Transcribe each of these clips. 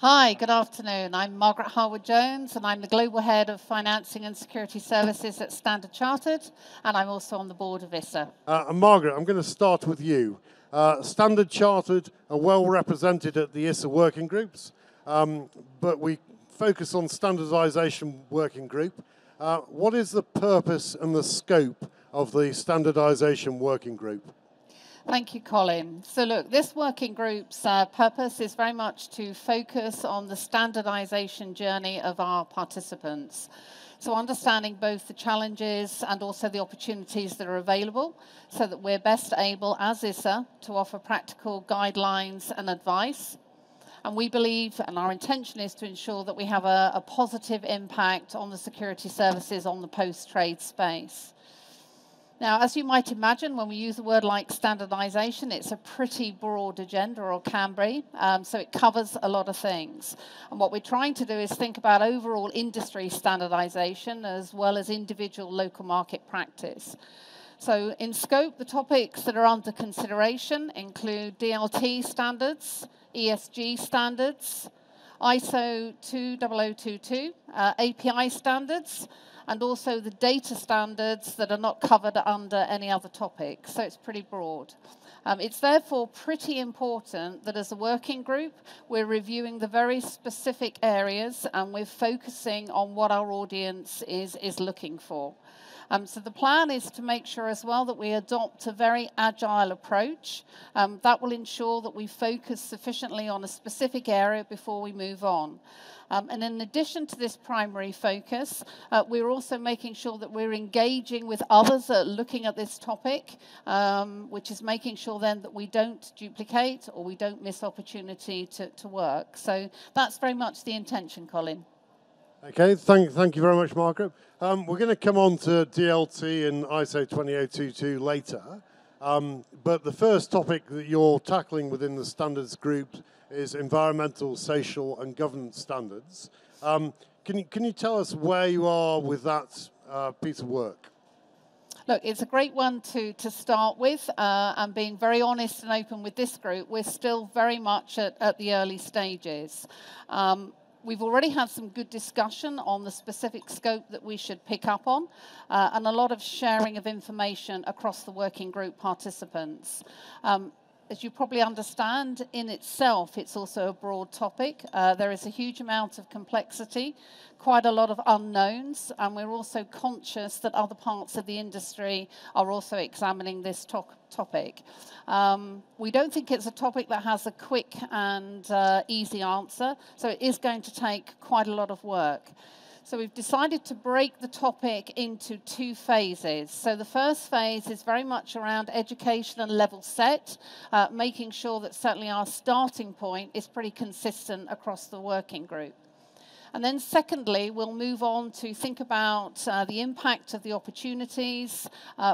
Hi, good afternoon. I'm Margaret Harwood-Jones, and I'm the Global Head of Financing and Security Services at Standard Chartered, and I'm also on the board of ISA. And Margaret, I'm going to start with you. Standard Chartered are well represented at the ISA working groups, but we focus on standardization working group. What is the purpose and the scope of the standardization working group? Thank you, Colin. So look, this working group's purpose is very much to focus on the standardization journey of our participants. So understanding both the challenges and also the opportunities that are available so that we're best able, as ISA, to offer practical guidelines and advice. And we believe, and our intention is to ensure that we have a positive impact on the security services on the post-trade space. Now, as you might imagine, when we use a word like standardization, it's a pretty broad agenda, or can be, so it covers a lot of things. And what we're trying to do is think about overall industry standardization as well as individual local market practice. So in scope, the topics that are under consideration include DLT standards, ESG standards, ISO 20022, API standards, and also the data standards that are not covered under any other topic. So it's pretty broad. It's therefore pretty important that as a working group, we're reviewing the very specific areas and we're focusing on what our audience is looking for. So the plan is to make sure as well that we adopt a very agile approach. That will ensure that we focus sufficiently on a specific area before we move on. And in addition to this primary focus, we're also making sure that we're engaging with others that are looking at this topic, which is making sure then that we don't duplicate or we don't miss opportunity to work. So that's very much the intention, Colin. Okay, thank you very much, Margaret. We're going to come on to DLT and ISO 20022 later, but the first topic that you're tackling within the standards group is environmental, social, and governance standards. Can you tell us where you are with that piece of work? Look, it's a great one to start with, and being very honest and open with this group, we're still very much at the early stages. We've already had some good discussion on the specific scope that we should pick up on, and a lot of sharing of information across the working group participants. As you probably understand, in itself, it's also a broad topic. There is a huge amount of complexity, quite a lot of unknowns, and we're also conscious that other parts of the industry are also examining this topic. We don't think it's a topic that has a quick and easy answer, so it is going to take quite a lot of work. So we've decided to break the topic into two phases. So the first phase is very much around education and level set, making sure that certainly our starting point is pretty consistent across the working group. And then secondly, we'll move on to think about the impact of the opportunities,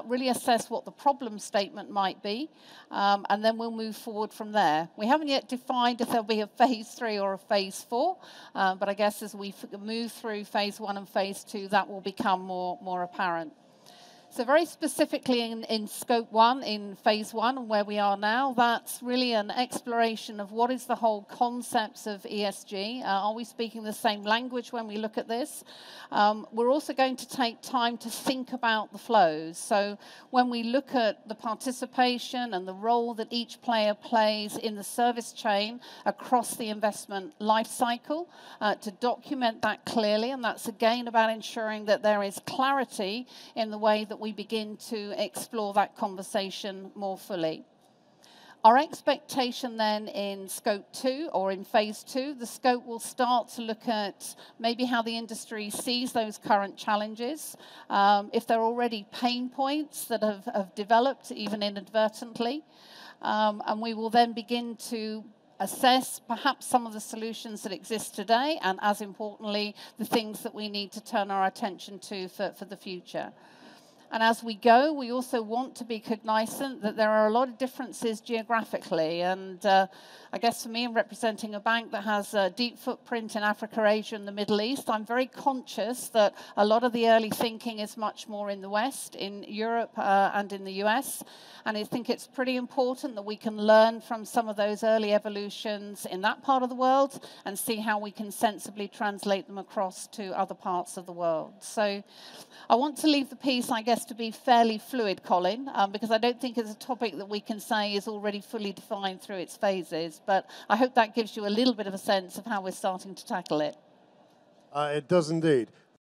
really assess what the problem statement might be, and then we'll move forward from there. We haven't yet defined if there'll be a phase 3 or a phase 4, but I guess as we move through phase 1 and phase 2, that will become more apparent. So very specifically in scope 1, in phase 1, and where we are now, that's really an exploration of what is the whole concepts of ESG. Are we speaking the same language when we look at this? We're also going to take time to think about the flows. So when we look at the participation and the role that each player plays in the service chain across the investment life cycle, to document that clearly, and that's again about ensuring that there is clarity in the way that we begin to explore that conversation more fully. Our expectation then in scope 2 or in phase 2, the scope will start to look at maybe how the industry sees those current challenges, if there are already pain points that have developed even inadvertently, and we will then begin to assess perhaps some of the solutions that exist today, and as importantly, the things that we need to turn our attention to for the future. And as we go, we also want to be cognizant that there are a lot of differences geographically. And I guess for me, in representing a bank that has a deep footprint in Africa, Asia, and the Middle East, I'm very conscious that a lot of the early thinking is much more in the West, in Europe and in the US. And I think it's pretty important that we can learn from some of those early evolutions in that part of the world and see how we can sensibly translate them across to other parts of the world. So I want to leave the piece, I guess, to be fairly fluid, Colin, because I don't think it's a topic that we can say is already fully defined through its phases. But I hope that gives you a little bit of a sense of how we're starting to tackle it. It does indeed.